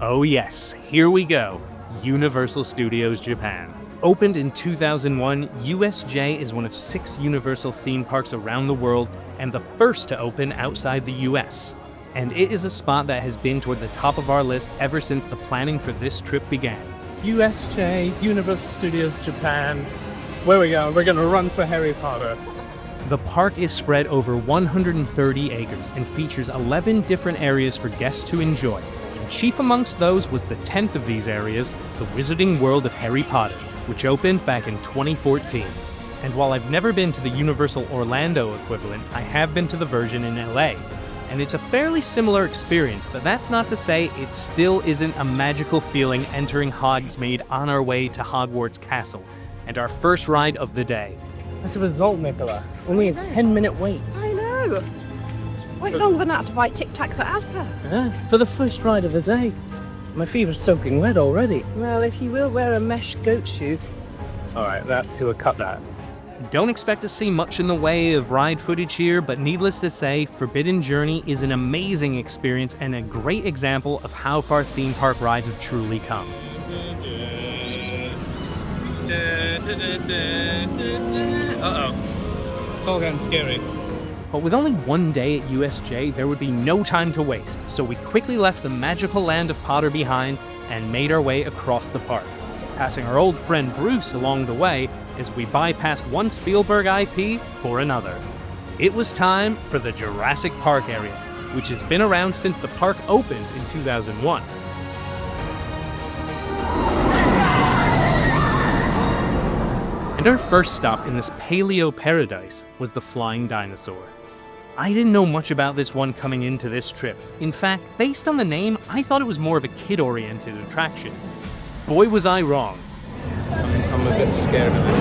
Oh yes, here we go. Universal Studios Japan. Opened in 2001, USJ is one of 6 Universal theme parks around the world and the first to open outside the US. And it is a spot that has been toward the top of our list ever since the planning for this trip began. USJ, Universal Studios Japan. Where we go? We're gonna run for Harry Potter. The park is spread over 130 acres and features 11 different areas for guests to enjoy. And chief amongst those was the 10th of these areas, the Wizarding World of Harry Potter, which opened back in 2014. And while I've never been to the Universal Orlando equivalent, I have been to the version in LA. And it's a fairly similar experience, but that's not to say it still isn't a magical feeling entering Hogsmeade on our way to Hogwarts Castle, and our first ride of the day. As a result, Nicola, only a 10-minute wait. I know. Wait longer than that to fight Tic Tacs at Asda. Yeah, for the first ride of the day. My fever's soaking wet already. Well, if you will wear a mesh goat shoe. Alright, we'll cut that. Don't expect to see much in the way of ride footage here, but needless to say, Forbidden Journey is an amazing experience and a great example of how far theme park rides have truly come. Uh-oh. It's all getting scary. But with only one day at USJ, there would be no time to waste, so we quickly left the magical land of Potter behind and made our way across the park, passing our old friend Bruce along the way as we bypassed one Spielberg IP for another. It was time for the Jurassic Park area, which has been around since the park opened in 2001. And our first stop in this paleo paradise was the flying dinosaur. I didn't know much about this one coming into this trip. In fact, based on the name, I thought it was more of a kid-oriented attraction. Boy, was I wrong. I'm a bit scared of this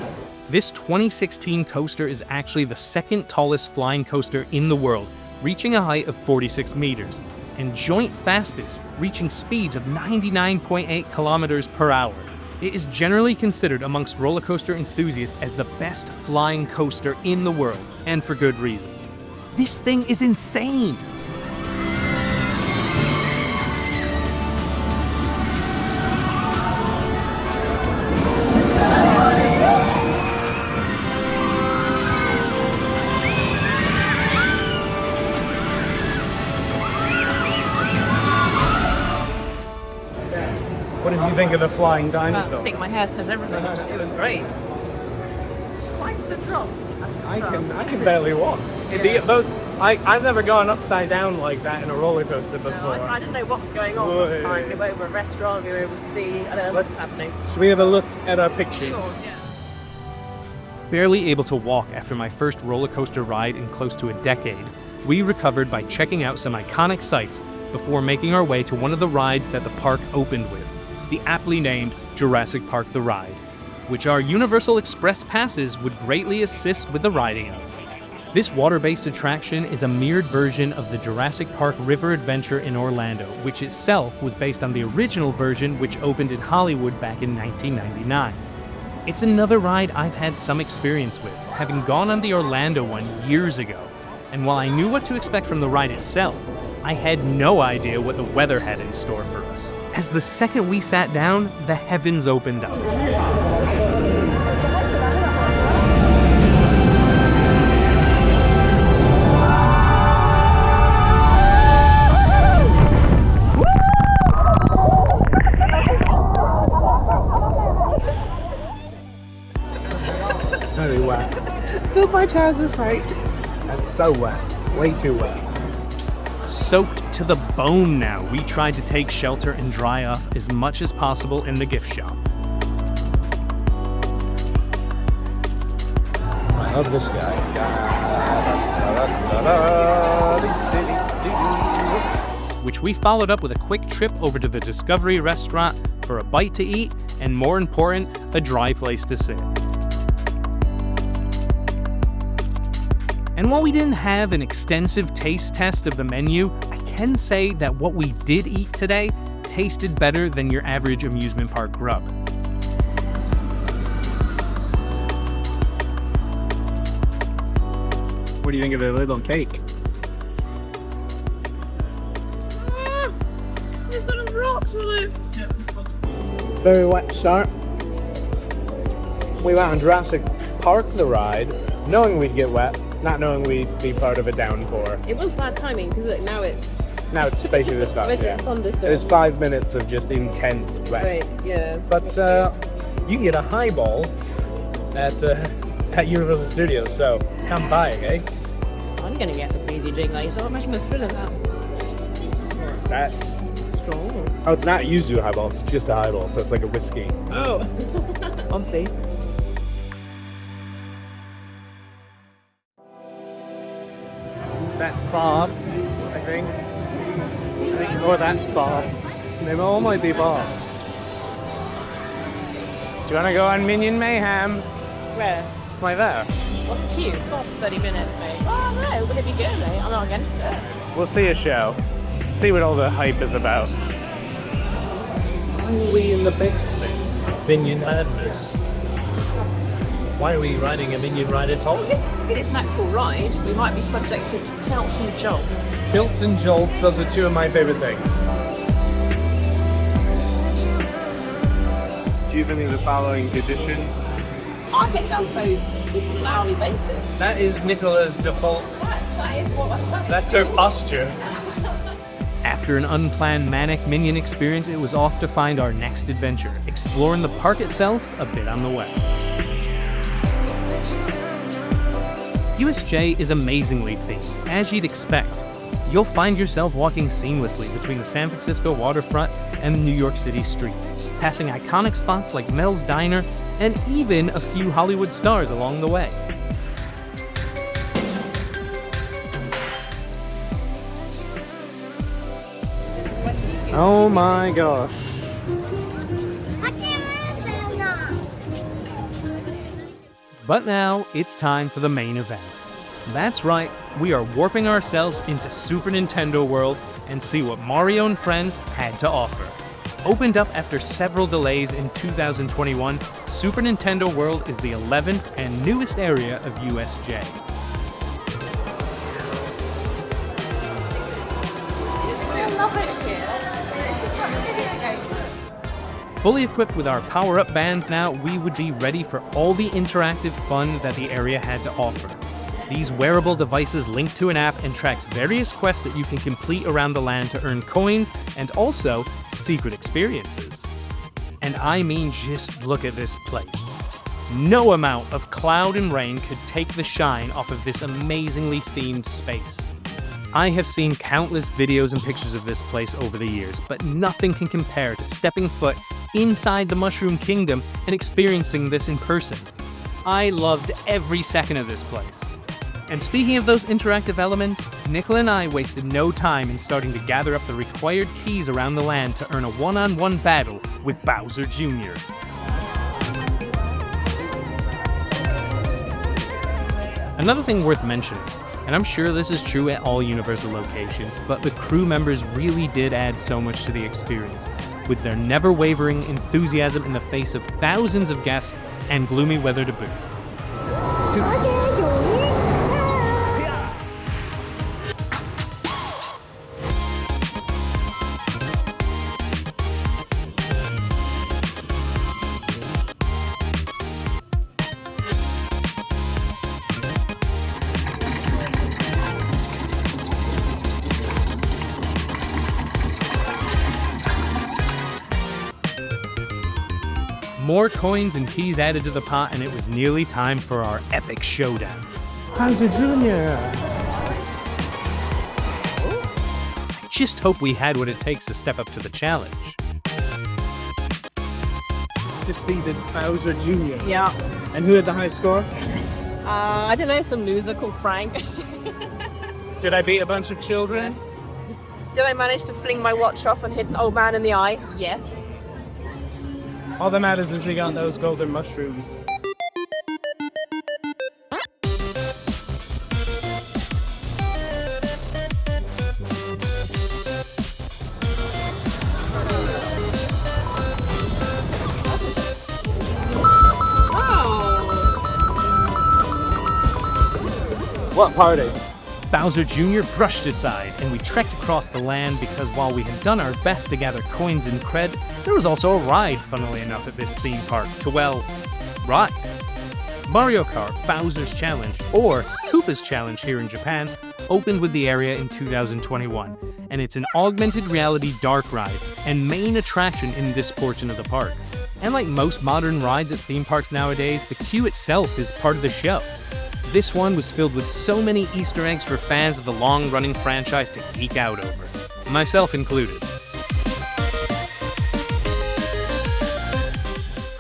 one. This 2016 coaster is actually the second tallest flying coaster in the world, reaching a height of 46 meters, and joint fastest, reaching speeds of 99.8 kilometers per hour. It is generally considered amongst roller coaster enthusiasts as the best flying coaster in the world, and for good reason. This thing is insane! What did you think of the flying dinosaur? I think my hair says everything. It was great. Quite the drop. I can barely walk. I've never gone upside down like that in a roller coaster before. No, I didn't know what was going on at the time. We were over a restaurant, we were able to see, I don't know what's happening. Should we have a look at our pictures? Sure, yeah. Barely able to walk after my first roller coaster ride in close to a decade, we recovered by checking out some iconic sights before making our way to one of the rides that the park opened with, the aptly named Jurassic Park the Ride, which our Universal Express passes would greatly assist with the riding of. This water-based attraction is a mirrored version of the Jurassic Park River Adventure in Orlando, which itself was based on the original version which opened in Hollywood back in 1999. It's another ride I've had some experience with, having gone on the Orlando one years ago, and while I knew what to expect from the ride itself, I had no idea what the weather had in store for us. As the second we sat down, the heavens opened up. Very wet. Filled my trousers right. That's so wet. Way too wet. Soaked to the bone now, we tried to take shelter and dry off as much as possible in the gift shop. I love this guy. Which we followed up with a quick trip over to the Discovery restaurant for a bite to eat and, more important, a dry place to sit. And while we didn't have an extensive taste test of the menu, I can say that what we did eat today tasted better than your average amusement park grub. What do you think of the little cake? Absolute. Very wet start. We went on Jurassic Park the ride, knowing we'd get wet, not knowing we'd be part of a downpour. It was bad timing because look, now it's basically this time. it's Yeah. thunderstorm. It was 5 minutes of just intense wet. Right, yeah. But you can get a highball at Universal Studios, so come by, eh? I'm gonna get the crazy drink later. Imagine the thrill of that. That's Strong. oh, it's not yuzu highball. It's just a highball, so it's like a whiskey. Oh. I'll see. That's Bob, I think. Or that's Bob. They all might be Bob. Do you want to go on Minion Mayhem? Where? Right there. What's the queue? God, 30 minutes, mate. Oh no, would it be good, mate? I'm not against it. We'll see a show. See what all the hype is about. Why are we in the big space? Minion Madness. Why are we riding a Minion ride at all? It's its natural ride. We might be subjected to tilts and jolts. Tilts and jolts, those are two of my favorite things. Do you have any of the following conditions? I picked up those on an hourly basis. That is Nicola's default. That is what. That's her posture. After an unplanned manic Minion experience, it was off to find our next adventure, exploring the park itself a bit on the way. USJ is amazingly themed, as you'd expect. You'll find yourself walking seamlessly between the San Francisco waterfront and the New York City streets, passing iconic spots like Mel's Diner and even a few Hollywood stars along the way. Oh my gosh. But now, it's time for the main event. That's right, we are warping ourselves into Super Nintendo World and see what Mario and friends had to offer. Opened up after several delays in 2021, Super Nintendo World is the 11th and newest area of USJ. I love it here. It's just like a video game. Fully equipped with our power-up bands now, we would be ready for all the interactive fun that the area had to offer. These wearable devices link to an app and tracks various quests that you can complete around the land to earn coins and also secret experiences. And I mean, just look at this place. No amount of cloud and rain could take the shine off of this amazingly themed space. I have seen countless videos and pictures of this place over the years, but nothing can compare to stepping foot inside the Mushroom Kingdom and experiencing this in person. I loved every second of this place. And speaking of those interactive elements, Nicola and I wasted no time in starting to gather up the required keys around the land to earn a one-on-one battle with Bowser Jr. Another thing worth mentioning, and I'm sure this is true at all Universal locations, but the crew members really did add so much to the experience, with their never-wavering enthusiasm in the face of thousands of guests and gloomy weather to boot. More coins and keys added to the pot, and it was nearly time for our epic showdown. Bowser Jr. I just hope we had what it takes to step up to the challenge. Defeated Bowser Jr. Yeah. And who had the high score? I don't know, some loser called Frank. Did I beat a bunch of children? Did I manage to fling my watch off and hit an old man in the eye? Yes. All that matters is he got those golden mushrooms. What party? Bowser Jr. brushed aside, and we trekked across the land because while we had done our best to gather coins and cred, there was also a ride, funnily enough, at this theme park to, well, ride. Mario Kart Bowser's Challenge, or Koopa's Challenge here in Japan, opened with the area in 2021, and it's an augmented reality dark ride and main attraction in this portion of the park. And like most modern rides at theme parks nowadays, the queue itself is part of the show. This one was filled with so many Easter eggs for fans of the long-running franchise to geek out over, myself included.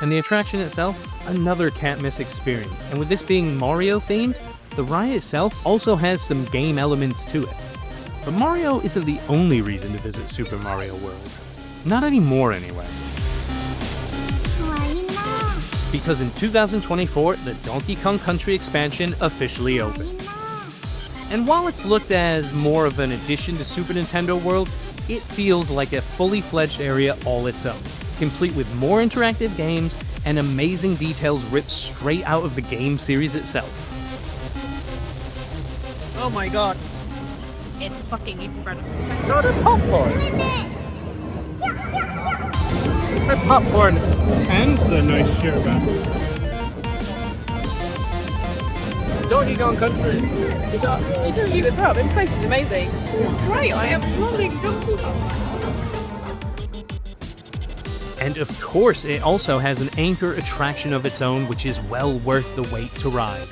And the attraction itself, another can't-miss experience, and with this being Mario-themed, the ride itself also has some game elements to it. But Mario isn't the only reason to visit Super Mario World. Not anymore, anyway. Because in 2024, the Donkey Kong Country expansion officially opened. And while it's looked as more of an addition to Super Nintendo World, it feels like a fully fledged area all its own, complete with more interactive games and amazing details ripped straight out of the game series itself. Oh my god. It's fucking incredible. No, there's popcorn. There's popcorn and a nice sherbet. Donkey Kong Country. You do eat this up. This place is amazing. Great, I am loving Donkey Kong. And of course, it also has an anchor attraction of its own, which is well worth the wait to ride.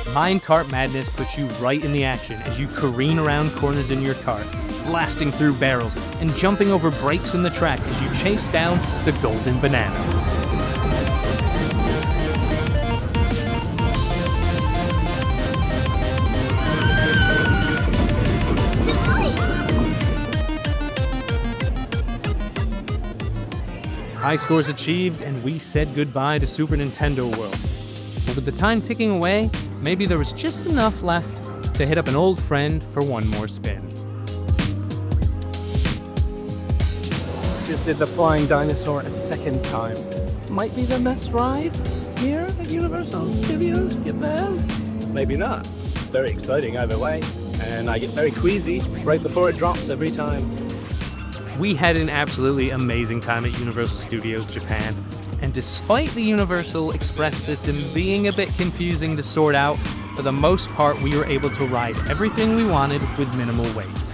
Minecart Madness puts you right in the action as you careen around corners in your cart, blasting through barrels and jumping over breaks in the track as you chase down the golden banana. High scores achieved, and we said goodbye to Super Nintendo World. But with the time ticking away, maybe there was just enough left to hit up an old friend for one more spin. Just did the Flying Dinosaur a second time. Might be the best ride here at Universal Studios Japan. Maybe not. Very exciting either way. And I get very queasy right before it drops every time. We had an absolutely amazing time at Universal Studios Japan. And despite the Universal Express system being a bit confusing to sort out, for the most part we were able to ride everything we wanted with minimal waits.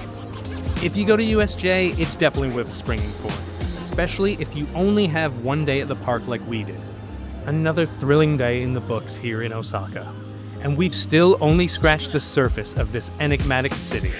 If you go to USJ, it's definitely worth springing for, especially if you only have one day at the park like we did. Another thrilling day in the books here in Osaka. And we've still only scratched the surface of this enigmatic city.